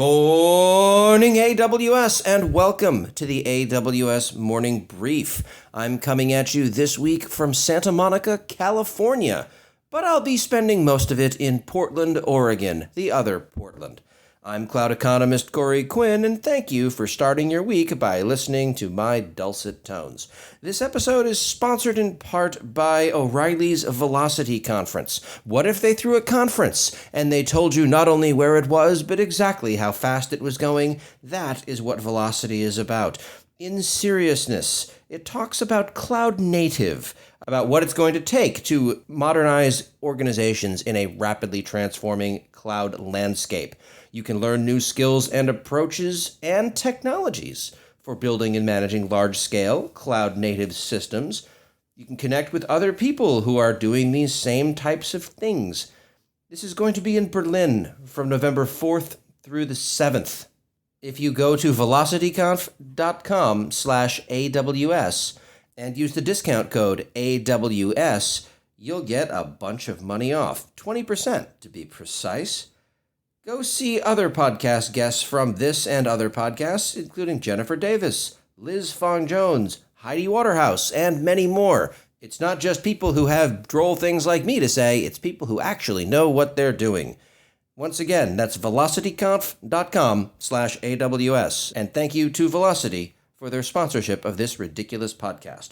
morning, AWS, and welcome to the AWS Morning Brief. I'm coming at you this week from Santa Monica, California, but I'll be spending most of it in Portland, Oregon, the other Portland. I'm cloud economist Corey Quinn, and thank you for starting your week by listening to my dulcet tones. This episode is sponsored in part by O'Reilly's Velocity Conference. What if they threw a conference and they told you not only where it was, but exactly how fast it was going? That is what Velocity is about. In seriousness, it talks about cloud native, about what it's going to take to modernize organizations in a rapidly transforming cloud landscape. You can learn new skills and approaches and technologies for building and managing large-scale cloud-native systems. You can connect with other people who are doing these same types of things. This is going to be in Berlin from November 4th through the 7th. If you go to velocityconf.com/AWS and use the discount code AWS, you'll get a bunch of money off, 20% to be precise. Go see other podcast guests from this and other podcasts, including Jennifer Davis, Liz Fong-Jones, Heidi Waterhouse, and many more. It's not just people who have droll things like me to say, it's people who actually know what they're doing. Once again, that's velocityconf.com/AWS, and thank you to Velocity for their sponsorship of this ridiculous podcast.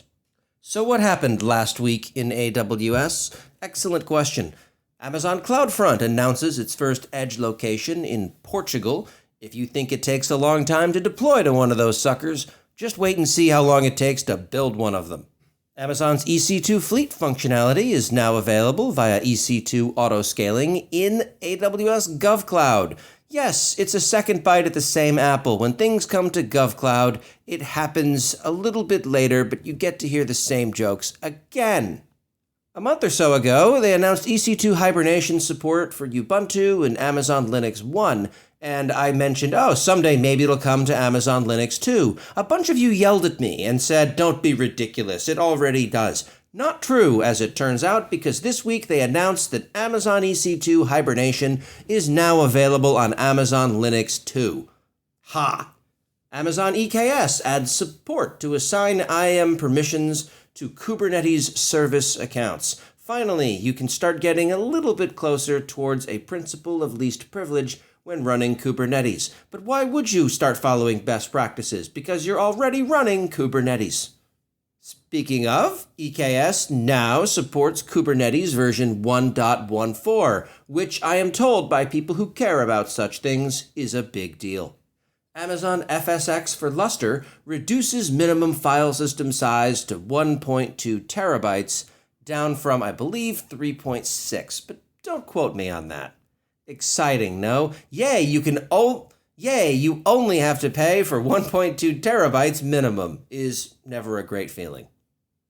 So what happened last week in AWS? Excellent question. Amazon CloudFront announces its first edge location in Portugal. If you think it takes a long time to deploy to one of those suckers, just wait and see how long it takes to build one of them. Amazon's EC2 Fleet functionality is now available via EC2 autoscaling in AWS GovCloud. Yes, it's a second bite at the same apple. When things come to GovCloud, it happens a little bit later, but you get to hear the same jokes again. A month or so ago, they announced EC2 hibernation support for Ubuntu and Amazon Linux 1, and I mentioned, someday maybe it'll come to Amazon Linux 2. A bunch of you yelled at me and said, don't be ridiculous, it already does. Not true, as it turns out, because this week they announced that Amazon EC2 hibernation is now available on Amazon Linux 2. Ha! Amazon EKS adds support to assign IAM permissions to Kubernetes service accounts. Finally, you can start getting a little bit closer towards a principle of least privilege when running Kubernetes. But why would you start following best practices? Because you're already running Kubernetes. Speaking of, EKS now supports Kubernetes version 1.14, which I am told by people who care about such things is a big deal. Amazon FSx for Lustre reduces minimum file system size to 1.2 terabytes, down from, I believe, 3.6, but don't quote me on that. Exciting, no? Yay, you only have to pay for 1.2 terabytes minimum, is never a great feeling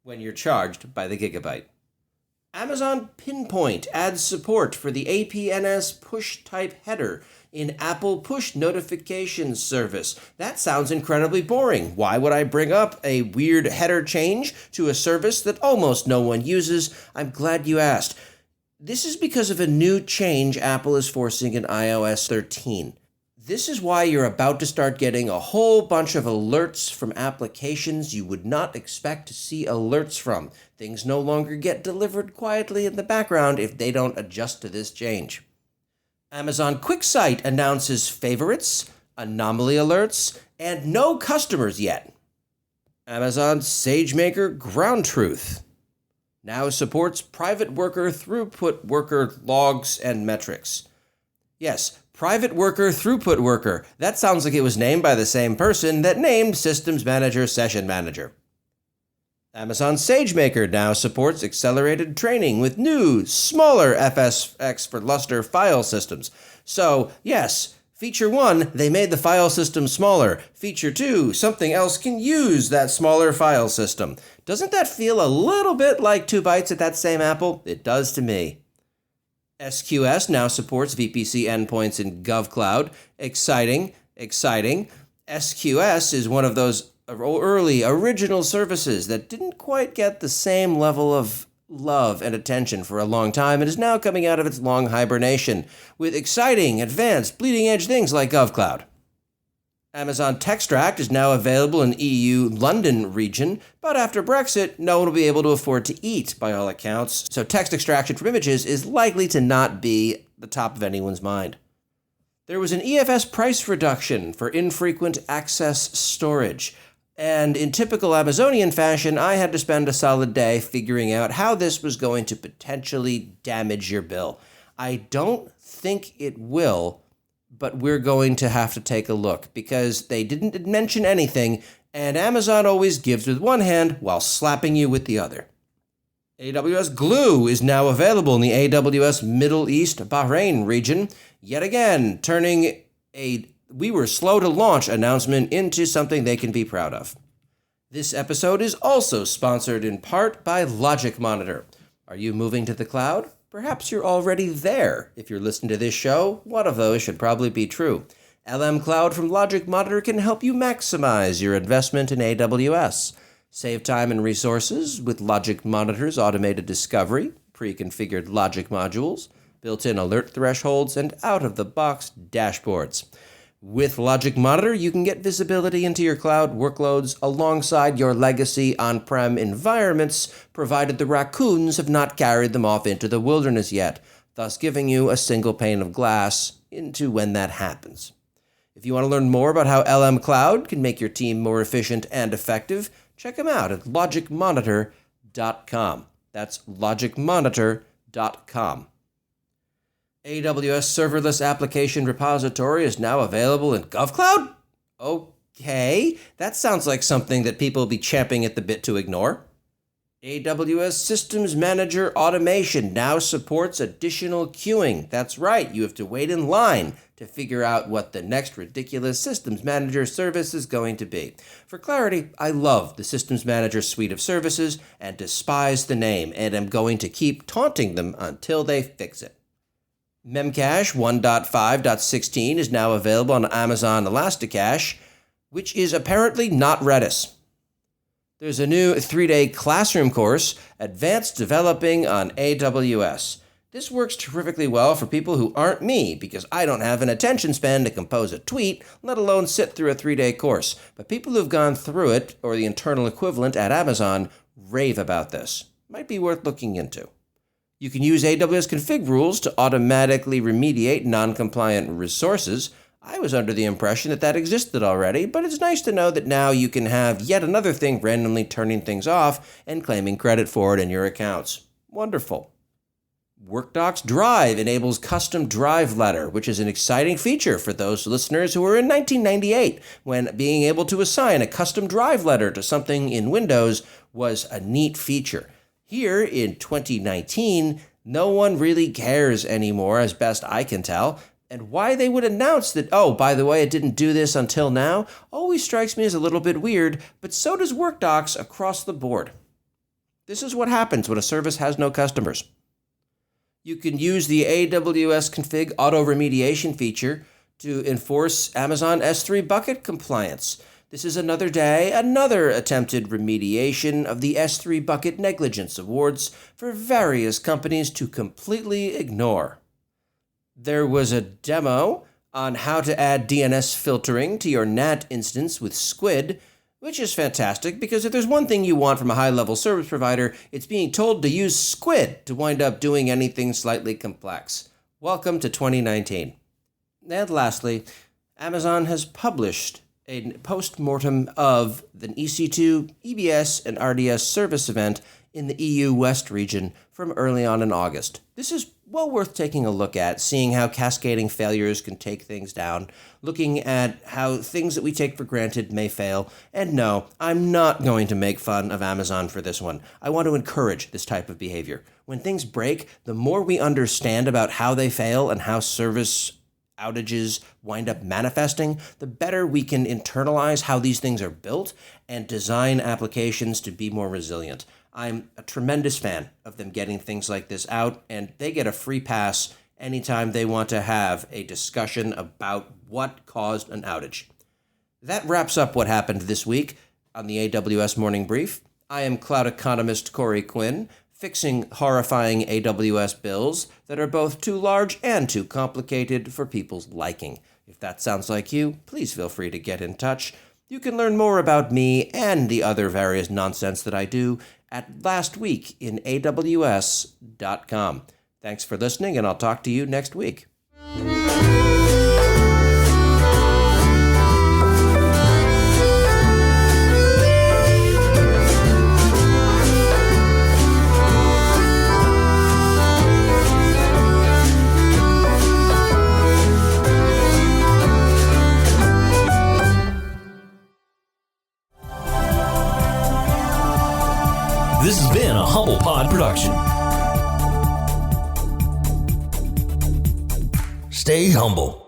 when you're charged by the gigabyte. Amazon Pinpoint adds support for the APNS push type header in Apple Push Notifications service. That sounds incredibly boring. Why would I bring up a weird header change to a service that almost no one uses? I'm glad you asked. This is because of a new change Apple is forcing in iOS 13. This is why you're about to start getting a whole bunch of alerts from applications you would not expect to see alerts from. Things no longer get delivered quietly in the background if they don't adjust to this change. Amazon QuickSight announces favorites, anomaly alerts, and no customers yet. Amazon SageMaker Ground Truth now supports private worker throughput worker logs and metrics. Yes, private worker throughput worker. That sounds like it was named by the same person that named Systems Manager Session Manager. Amazon SageMaker now supports accelerated training with new, smaller FSx for Lustre file systems. So, yes, Feature 1, they made the file system smaller. Feature 2, something else can use that smaller file system. Doesn't that feel a little bit like 2 bites at that same apple? It does to me. SQS now supports VPC endpoints in GovCloud. Exciting. SQS is one of those early original services that didn't quite get the same level of love and attention for a long time and is now coming out of its long hibernation with exciting, advanced, bleeding-edge things like GovCloud. Amazon Textract is now available in EU London region, but after Brexit, no one will be able to afford to eat, by all accounts, so text extraction from images is likely to not be the top of anyone's mind. There was an EFS price reduction for infrequent access storage, and in typical Amazonian fashion, I had to spend a solid day figuring out how this was going to potentially damage your bill. I don't think it will, but we're going to have to take a look because they didn't mention anything, and Amazon always gives with one hand while slapping you with the other. AWS Glue is now available in the AWS Middle East Bahrain region, yet again turning a "we were slow to launch" announcement into something they can be proud of. This episode is also sponsored in part by Logic Monitor. Are you moving to the cloud? Perhaps you're already there. If you're listening to this show, one of those should probably be true. LM Cloud from Logic Monitor can help you maximize your investment in AWS. Save time and resources with Logic Monitor's automated discovery, pre-configured logic modules, built-in alert thresholds, and out-of-the-box dashboards. With Logic Monitor, you can get visibility into your cloud workloads alongside your legacy on-prem environments, provided the raccoons have not carried them off into the wilderness yet, thus giving you a single pane of glass into when that happens. If you want to learn more about how LM Cloud can make your team more efficient and effective, check them out at logicmonitor.com. That's logicmonitor.com. AWS Serverless Application Repository is now available in GovCloud? Okay, that sounds like something that people will be champing at the bit to ignore. AWS Systems Manager Automation now supports additional queuing. That's right, you have to wait in line to figure out what the next ridiculous Systems Manager service is going to be. For clarity, I love the Systems Manager suite of services and despise the name, and am going to keep taunting them until they fix it. Memcache 1.5.16 is now available on Amazon Elasticache, which is apparently not Redis. There's a new 3-day classroom course, Advanced Developing on AWS. This works terrifically well for people who aren't me, because I don't have an attention span to compose a tweet, let alone sit through a 3-day course. But people who've gone through it, or the internal equivalent at Amazon, rave about this. Might be worth looking into. You can use AWS config rules to automatically remediate non-compliant resources. I was under the impression that existed already, but it's nice to know that now you can have yet another thing randomly turning things off and claiming credit for it in your accounts. Wonderful. Workdocs Drive enables custom drive letter, which is an exciting feature for those listeners who were in 1998, when being able to assign a custom drive letter to something in Windows was a neat feature. Here in 2019, no one really cares anymore, as best I can tell, and why they would announce that, oh, by the way, it didn't do this until now, always strikes me as a little bit weird, but so does Workdocs across the board. This is what happens when a service has no customers. You can use the AWS config auto remediation feature to enforce Amazon S3 bucket compliance. This is another day, another attempted remediation of the S3 bucket negligence awards for various companies to completely ignore. There was a demo on how to add DNS filtering to your NAT instance with Squid, which is fantastic because if there's one thing you want from a high-level service provider, it's being told to use Squid to wind up doing anything slightly complex. Welcome to 2019. And lastly, Amazon has published a post-mortem of the EC2, EBS, and RDS service event in the EU West region from early on in August. This is well worth taking a look at, seeing how cascading failures can take things down, looking at how things that we take for granted may fail. And no, I'm not going to make fun of Amazon for this one. I want to encourage this type of behavior. When things break, the more we understand about how they fail and how service outages wind up manifesting, the better we can internalize how these things are built and design applications to be more resilient. I'm a tremendous fan of them getting things like this out, and they get a free pass anytime they want to have a discussion about what caused an outage. That wraps up what happened this week on the AWS Morning Brief. I am cloud economist Corey Quinn, fixing horrifying AWS bills that are both too large and too complicated for people's liking. If that sounds like you, please feel free to get in touch. You can learn more about me and the other various nonsense that I do at lastweekinaws.com. Thanks for listening, and I'll talk to you next week. This has been a Humble Pod production. Stay humble.